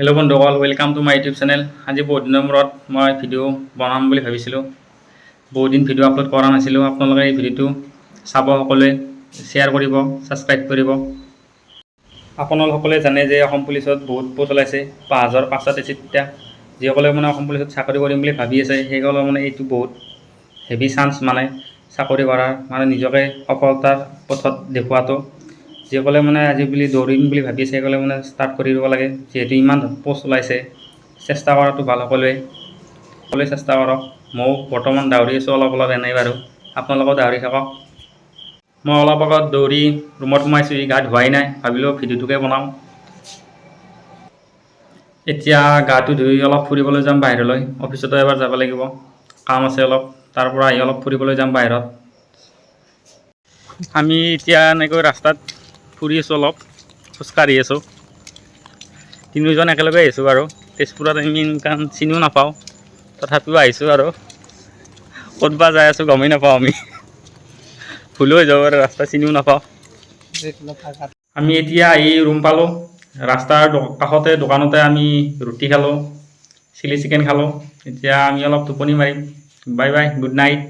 Hello' বন্ধুসকল, welcome to my YouTube channel. আজি বহুত দিনৰ মূৰত মই ভিডিঅ' বনাম বুলি ভাবিছিলোঁ। বহুত দিন ভিডিঅ' আপলোড কৰা নাছিলোঁ। আপোনালোকে এই ভিডিঅ'টো চাব, সকলোৱে শ্বেয়াৰ কৰিব, ছাবস্ক্ৰাইব কৰিব। আপোনালোকে জানে যে অসম পুলিচত বহুত পোষ্ট ওলাইছে, 5533টা। যিসকলে অসম পুলিচত চাকৰি কৰিম বুলি ভাবি আছে, সেইসকলে এইটো বহুত হেভি চান্স চাকৰি কৰাৰ, নিজকে সফলতাৰ পথত দেখুৱাটো। যিসকলে আজি বুলি দৌৰিম বুলি ভাবি আছে, সেইসকলে ষ্টাৰ্ট কৰি দিব লাগে। যিহেতু ইমান পোষ্ট ওলাইছে, চেষ্টা কৰাটো ভাল। সকলোৱে চেষ্টা কৰক। ময়ো বৰ্তমান দৌৰি আছোঁ, অলপ এনেই বাৰু। আপোনালোকেও দৌৰি থাকক। মই অলপ আগত দৌৰি ৰুমত সোমাইছোঁ, গা ধোৱাই নাই, ভাবিলোঁ ভিডিঅ'টোকে বনাওঁ। এতিয়া গাটো ধুই অলপ ফুৰিবলৈ যাম বাহিৰলৈ। অফিচতো এবাৰ যাব লাগিব, কাম আছে অলপ। তাৰ পৰা আহি অলপ ফুৰিবলৈ যাম বাহিৰত। আমি এতিয়া এনেকৈ ৰাস্তাত ফুৰি আছোঁ, অলপ খোজকাঢ়ি আছোঁ। তিনিজন একেলগে আহিছোঁ বাৰু। তেজপুৰত আমি ইনকাম চিনিও নাপাওঁ, তথাপিও আহিছোঁ আৰু। ক'তবা যাই আছোঁ গমেই নাপাওঁ আমি। ভুলো হৈ যাব আৰু ৰাস্তা চিনিও নাপাওঁ। আমি এতিয়া আহি ৰুম পালোঁ। ৰাস্তাৰ কাষতে দোকানতে আমি ৰুটি খালোঁ, চিলি চিকেন খালোঁ। এতিয়া আমি অলপ টোপনি মাৰিম। Bye bye, good night.